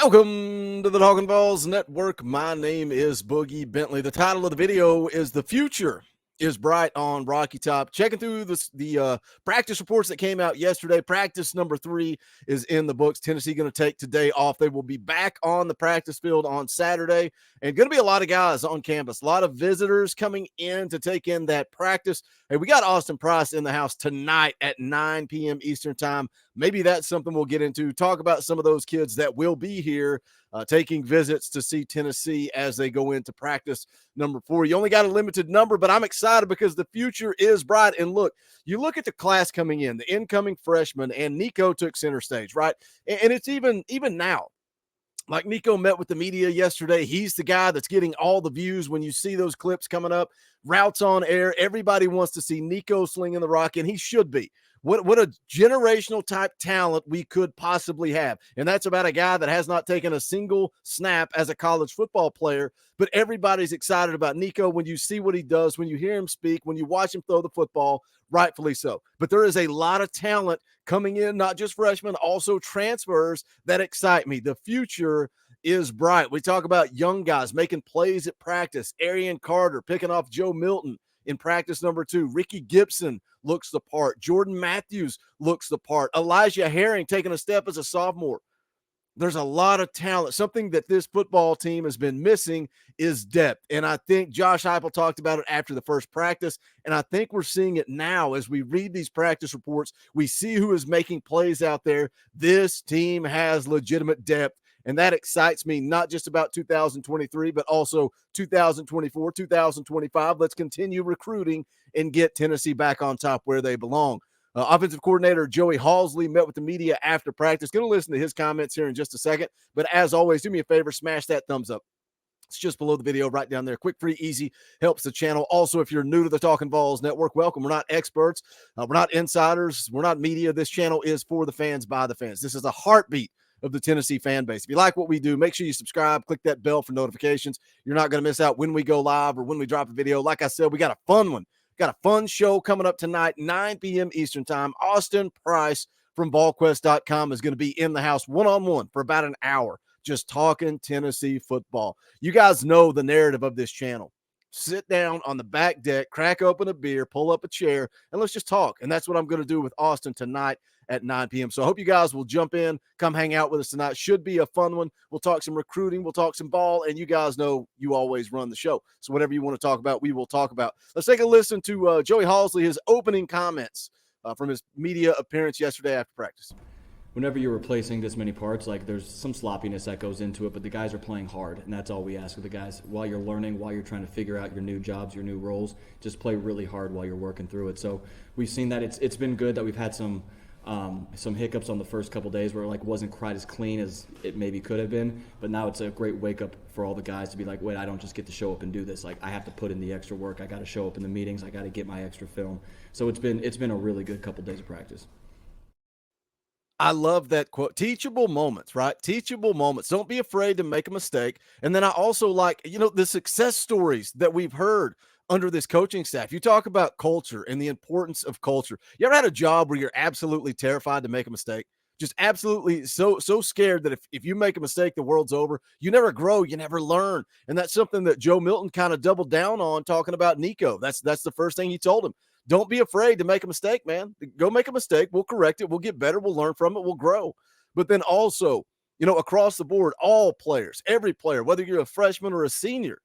Welcome to the Talkin VAWLS Network. My name is Boogie Bentley. The title of the video is "The Future is Bright on Rocky Top." Checking through the practice reports that came out yesterday. Practice number 3 is in the books. Tennessee going to take today off. They will be back on the practice field on Saturday, and going to be a lot of guys on campus. A lot of visitors coming in to take in that practice. Hey, we got Austin Price in the house tonight at 9 p.m. Eastern time. Maybe that's something we'll get into. Talk about some of those kids that will be here taking visits to see Tennessee as they go into practice number 4. You only got a limited number, but I'm excited because the future is bright. And look, you look at the class coming in, the incoming freshmen, and Nico took center stage, right? And it's even now. Like Nico met with the media yesterday. He's the guy that's getting all the views when you see those clips coming up. Routes on air. Everybody wants to see Nico slinging the rock, and he should be. What a generational type talent we could possibly have. And that's about a guy that has not taken a single snap as a college football player, but everybody's excited about Nico when you see what he does, when you hear him speak, when you watch him throw the football, rightfully so. But there is a lot of talent coming in, not just freshmen, also transfers that excite me. The future is bright. We talk about young guys making plays at practice. Arian Carter picking off Joe Milton in practice number 2. Ricky Gibson looks the part. Jordan Matthews looks the part. Elijah Herring taking a step as a sophomore. There's a lot of talent. Something that this football team has been missing is depth. And I think Josh Heupel talked about it after the first practice. And I think we're seeing it now as we read these practice reports. We see who is making plays out there. This team has legitimate depth. And that excites me, not just about 2023, but also 2024, 2025. Let's continue recruiting and get Tennessee back on top where they belong. Offensive coordinator Joey Halsley met with the media after practice. Going to listen to his comments here in just a second. But as always, do me a favor, smash that thumbs up. It's just below the video right down there. Quick, free, easy, helps the channel. Also, if you're new to the Talkin VAWLS Network, welcome. We're not experts. We're not insiders. We're not media. This channel is for the fans, by the fans. This is a heartbeat of the Tennessee fan base. If you like what we do, make sure you subscribe, click that bell for notifications. You're not going to miss out when we go live or when we drop a video. Like I said, we got a fun one. Got a fun show coming up tonight, 9 p.m. Eastern time. Austin Price from VolQuest.com is going to be in the house one-on-one for about an hour, just talking Tennessee football. You guys know the narrative of this channel. Sit down on the back deck, crack open a beer, pull up a chair, and let's just talk. And that's what I'm going to do with Austin tonight at 9 p.m. So I hope you guys will jump in, come hang out with us tonight. Should be a fun one. We'll talk some recruiting, we'll talk some ball, and you guys know you always run the show. So whatever you want to talk about, we will talk about. Let's take a listen to Joey Halsley, his opening comments from his media appearance yesterday after practice. Whenever you're replacing this many parts, like there's some sloppiness that goes into it, but the guys are playing hard, and that's all we ask of the guys. While you're learning, while you're trying to figure out your new jobs, your new roles, just play really hard while you're working through it. So we've seen that it's been good that we've had some hiccups on the first couple days where it like wasn't quite as clean as it maybe could have been, but now it's a great wake up for all the guys to be like, wait, I don't just get to show up and do this. Like I have to put in the extra work. I got to show up in the meetings. I got to get my extra film. So it's been a really good couple days of practice. I love that quote. Teachable moments, right? Teachable moments. Don't be afraid to make a mistake. And then I also like, the success stories that we've heard under this coaching staff. You talk about culture and the importance of culture. You ever had a job where you're absolutely terrified to make a mistake? Just absolutely so scared that if you make a mistake, the world's over. You never grow, you never learn. And that's something that Joe Milton kind of doubled down on talking about Nico. That's the first thing he told him. Don't be afraid to make a mistake, man. Go make a mistake. We'll correct it. We'll get better. We'll learn from it. We'll grow. But then also, across the board, all players, every player, whether you're a freshman or a senior,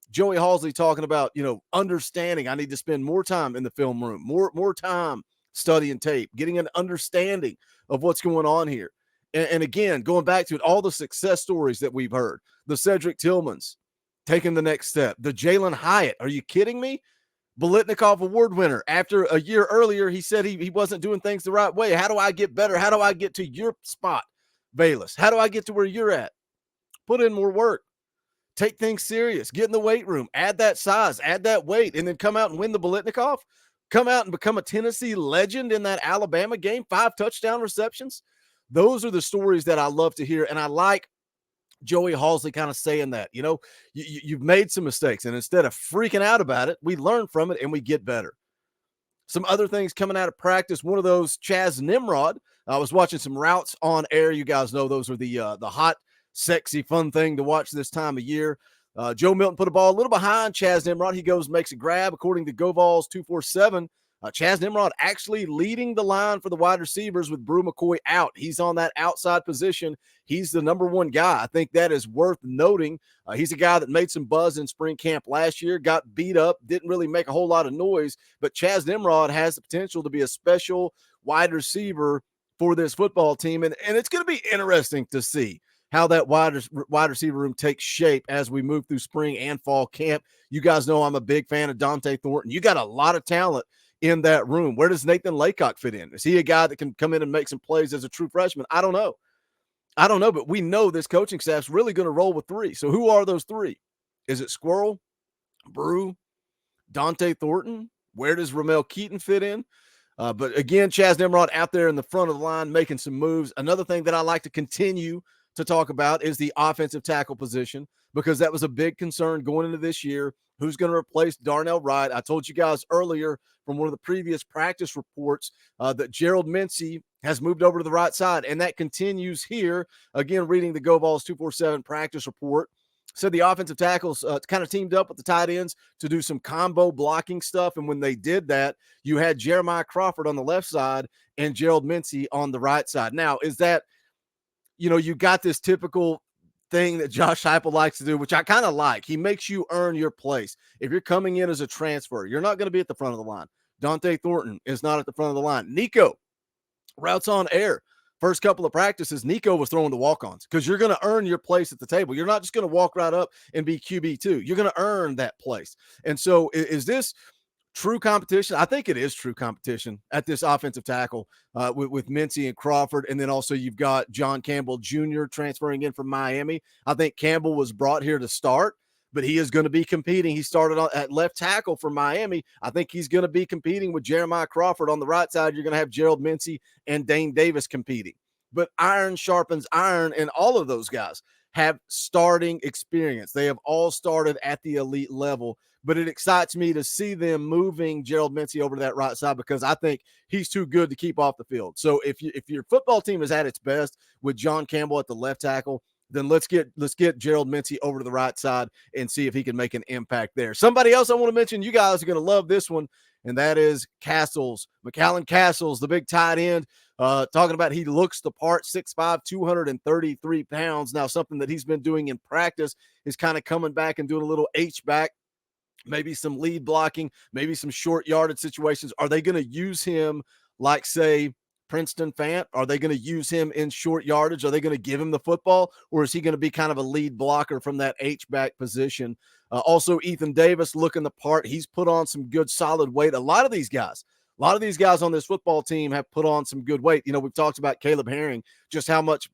Joey Halsley talking about, understanding. I need to spend more time in the film room, more time studying tape, getting an understanding of what's going on here. And again, going back to it, all the success stories that we've heard, the Cedric Tillmans taking the next step, the Jalen Hyatt. Are you kidding me? Bolitnikoff Award winner. After a year earlier, he said he wasn't doing things the right way. How do I get better? How do I get to your spot, VAWLS? How do I get to where you're at? Put in more work. Take things serious. Get in the weight room. Add that size. Add that weight. And then come out and win the Bolitnikoff. Come out and become a Tennessee legend in that Alabama game. 5 touchdown receptions. Those are the stories that I love to hear. And I like Joey Halsley kind of saying that, you've made some mistakes, and instead of freaking out about it, we learn from it and we get better. Some other things coming out of practice. One of those, Chaz Nimrod. I was watching some routes on air. You guys know those are the hot sexy, fun thing to watch this time of year. Joe Milton put a ball a little behind Chaz Nimrod. He goes, makes a grab. According to VAWLS 247, Chaz Nimrod actually leading the line for the wide receivers with Brew McCoy out. He's on that outside position. He's the number one guy. I think that is worth noting. He's a guy that made some buzz in spring camp last year, got beat up, didn't really make a whole lot of noise, but Chaz Nimrod has the potential to be a special wide receiver for this football team, and it's going to be interesting to see how that wide receiver room takes shape as we move through spring and fall camp. You guys know I'm a big fan of Dante Thornton. You got a lot of talent in that room. Where does Nathan Laycock fit in? Is he a guy that can come in and make some plays as a true freshman? I don't know, but we know this coaching staff's really going to roll with three. So who are those three? Is it Squirrel, Brew, Dante Thornton? Where does Ramel Keaton fit in? But again, Chaz Nimrod out there in the front of the line making some moves. Another thing that I like to continue to talk about is the offensive tackle position, because that was a big concern going into this year. Who's going to replace Darnell Wright? I told you guys earlier from one of the previous practice reports that Gerald Mincey has moved over to the right side, and that continues here. Again, reading the VAWLS 247 practice report, said the offensive tackles kind of teamed up with the tight ends to do some combo blocking stuff, and when they did that, you had Jeremiah Crawford on the left side and Gerald Mincey on the right side. Now, is that, you got this typical thing that Josh Heupel likes to do, which I kind of like. He makes you earn your place. If you're coming in as a transfer, you're not going to be at the front of the line. Dante Thornton is not at the front of the line. Nico, routes on air. First couple of practices, Nico was throwing the walk-ons because you're going to earn your place at the table. You're not just going to walk right up and be QB2. You're going to earn that place. And so is this true competition? I think it is true competition at this offensive tackle with Mincey and Crawford. And then also you've got John Campbell Jr. transferring in from Miami. I think Campbell was brought here to start, but he is going to be competing. He started at left tackle for Miami. I think he's going to be competing with Jeremiah Crawford. On the right side, you're going to have Gerald Mincey and Dane Davis competing. But iron sharpens iron, and all of those guys have starting experience. They have all started at the elite level, but it excites me to see them moving Gerald Mincey over to that right side because I think he's too good to keep off the field. So if your football team is at its best with John Campbell at the left tackle, then let's get Gerald Mincey over to the right side and see if he can make an impact there. Somebody else I want to mention, you guys are going to love this one, and that is Castles, McAllen Castles, the big tight end. Talking about he looks the part, 6'5", 233 pounds. Now, something that he's been doing in practice is kind of coming back and doing a little H-back, maybe some lead blocking, maybe some short yardage situations. Are they going to use him like, say, Princeton Fant? Are they going to use him in short yardage? Are they going to give him the football, or is he going to be kind of a lead blocker from that H-back position? Also, Ethan Davis looking the part. He's put on some good solid weight. A lot of these guys on this football team have put on some good weight. We've talked about Caleb Herring, just how much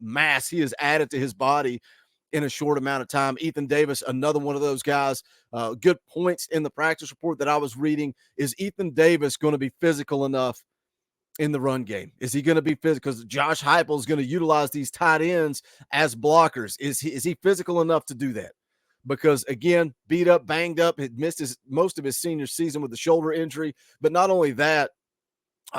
mass he has added to his body in a short amount of time. Ethan Davis, another one of those guys. Good points in the practice report that I was reading. Is Ethan Davis going to be physical enough in the run game? Is he going to be physical? Because Josh Heupel is going to utilize these tight ends as blockers. Is he physical enough to do that? Because, again, beat up, banged up, had missed most of his senior season with the shoulder injury. But not only that,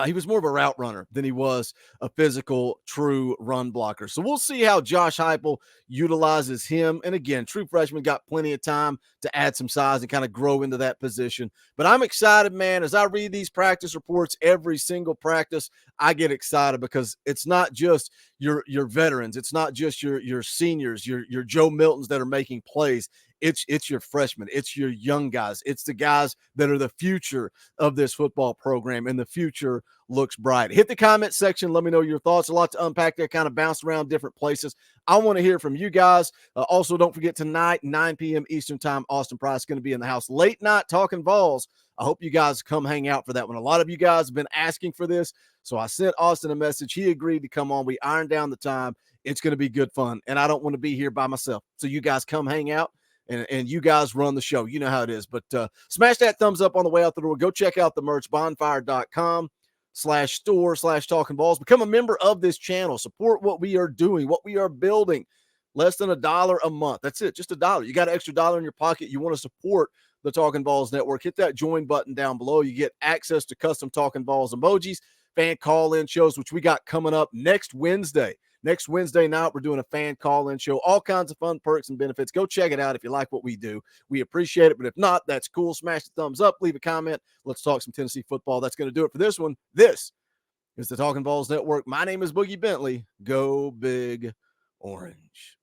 he was more of a route runner than he was a physical, true run blocker. So we'll see how Josh Heupel utilizes him. And again, true freshman got plenty of time to add some size and kind of grow into that position. But I'm excited, man. As I read these practice reports, every single practice, I get excited because it's not just your veterans. It's not just your seniors, your Joe Miltons that are making plays. It's your freshmen. It's your young guys. It's the guys that are the future of this football program, and the future looks bright. Hit the comment section. Let me know your thoughts. A lot to unpack there, kind of bounce around different places. I want to hear from you guys. Also, don't forget tonight, 9 p.m. Eastern time, Austin Price is going to be in the house. Late night talking VAWLS. I hope you guys come hang out for that one. A lot of you guys have been asking for this, so I sent Austin a message. He agreed to come on. We ironed down the time. It's going to be good fun, and I don't want to be here by myself. So you guys come hang out. And you guys run the show. You know how it is. But smash that thumbs up on the way out the door. Go check out the merch, bonfire.com/store/talking VAWLS. Become a member of this channel. Support what we are doing, what we are building. Less than $1 a month. That's it. Just $1. You got an extra $1 in your pocket. You want to support the Talkin' VAWLS Network. Hit that join button down below. You get access to custom Talkin' VAWLS emojis, fan call-in shows, which we got coming up next Wednesday. Next Wednesday night, we're doing a fan call-in show, all kinds of fun perks and benefits. Go check it out if you like what we do. We appreciate it, but if not, that's cool. Smash the thumbs up, leave a comment. Let's talk some Tennessee football. That's going to do it for this one. This is the Talkin' VAWLS Network. My name is Boogie Bentley. Go Big Orange.